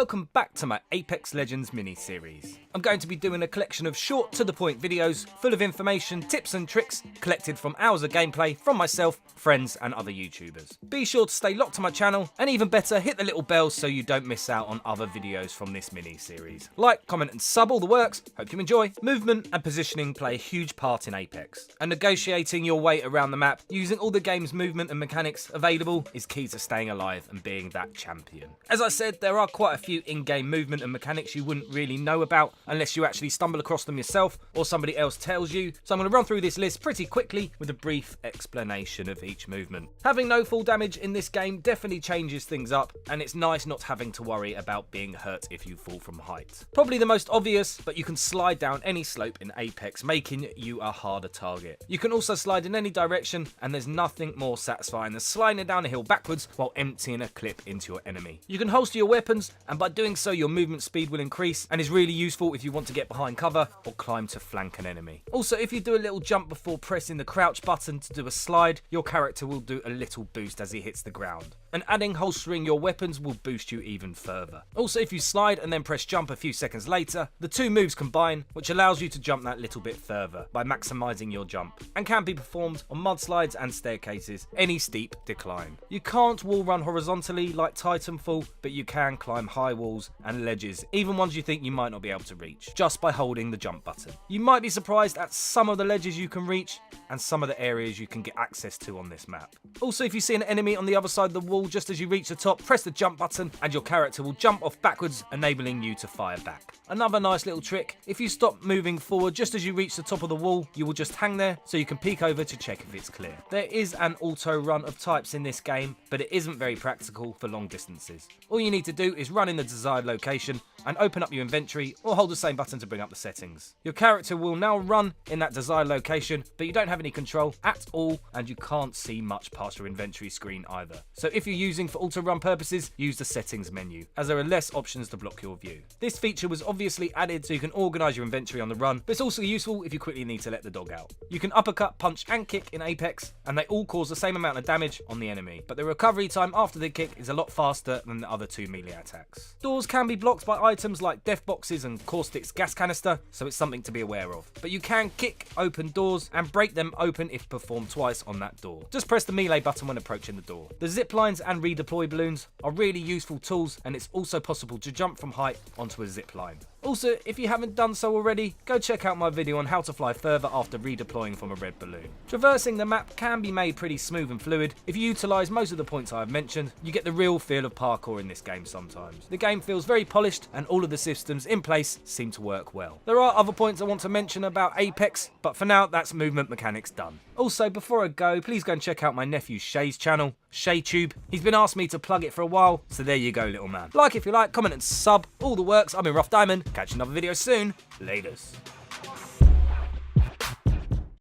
welcome back to my Apex Legends mini-series. I'm going to be doing a collection of short to the point videos full of information, tips and tricks collected from hours of gameplay from myself, friends and other YouTubers. Be sure to stay locked to my channel and even better hit the little bell so you don't miss out on other videos from this mini-series. Like, comment and sub, all the works, hope you enjoy. Movement and positioning play a huge part in Apex, and negotiating your way around the map using all the game's movement and mechanics available is key to staying alive and being that champion. As I said, there are quite a few in-game movement and mechanics you wouldn't really know about unless you actually stumble across them yourself or somebody else tells you, so I'm going to run through this list pretty quickly with a brief explanation of each movement. Having no full damage in this game definitely changes things up, and it's nice not having to worry about being hurt if you fall from height. Probably the most obvious, but you can slide down any slope in Apex, making you a harder target. You can also slide in any direction, and there's nothing more satisfying than sliding down a hill backwards while emptying a clip into your enemy. You can holster your weapons, and by doing so your movement speed will increase and is really useful if you want to get behind cover or climb to flank an enemy. Also, if you do a little jump before pressing the crouch button to do a slide, your character will do a little boost as he hits the ground. And adding holstering your weapons will boost you even further. Also, if you slide and then press jump a few seconds later, the two moves combine, which allows you to jump that little bit further by maximising your jump, and can be performed on mudslides and staircases, any steep decline. You can't wall run horizontally like Titanfall, but you can climb high walls and ledges, even ones you think you might not be able to reach, just by holding the jump button. You might be surprised at some of the ledges you can reach and some of the areas you can get access to on this map. Also, if you see an enemy on the other side of the wall just as you reach the top, press the jump button and your character will jump off backwards, enabling you to fire back. Another nice little trick, if you stop moving forward just as you reach the top of the wall, you will just hang there so you can peek over to check if it's clear. There is an auto run of types in this game, but it isn't very practical for long distances. All you need to do is run in the desired location and open up your inventory or hold the same button to bring up the settings. Your character will now run in that desired location, but you don't have any control at all and you can't see much past your inventory screen either. So if you're using for auto run purposes, use the settings menu, as there are less options to block your view. This feature was obviously added so you can organise your inventory on the run, but it's also useful if you quickly need to let the dog out. You can uppercut, punch and kick in Apex, and they all cause the same amount of damage on the enemy, but the recovery time after the kick is a lot faster than the other two melee attacks. Doors can be blocked by items like death boxes and Caustic's gas canister, so it's something to be aware of. But you can kick open doors and break them open if performed twice on that door. Just press the melee button when approaching the door. The ziplines and redeploy balloons are really useful tools, and it's also possible to jump from height onto a zipline. Also, if you haven't done so already, go check out my video on how to fly further after redeploying from a red balloon. Traversing the map can be made pretty smooth and fluid. If you utilise most of the points I have mentioned, you get the real feel of parkour in this game sometimes. The game feels very polished and all of the systems in place seem to work well. There are other points I want to mention about Apex, but for now that's movement mechanics done. Also, before I go, please go and check out my nephew Shay's channel, ShayTube. He's been asking me to plug it for a while, so there you go, little man. Like if you like, comment and sub, all the works. I've been Rough Diamond. Catch another video soon. Laters.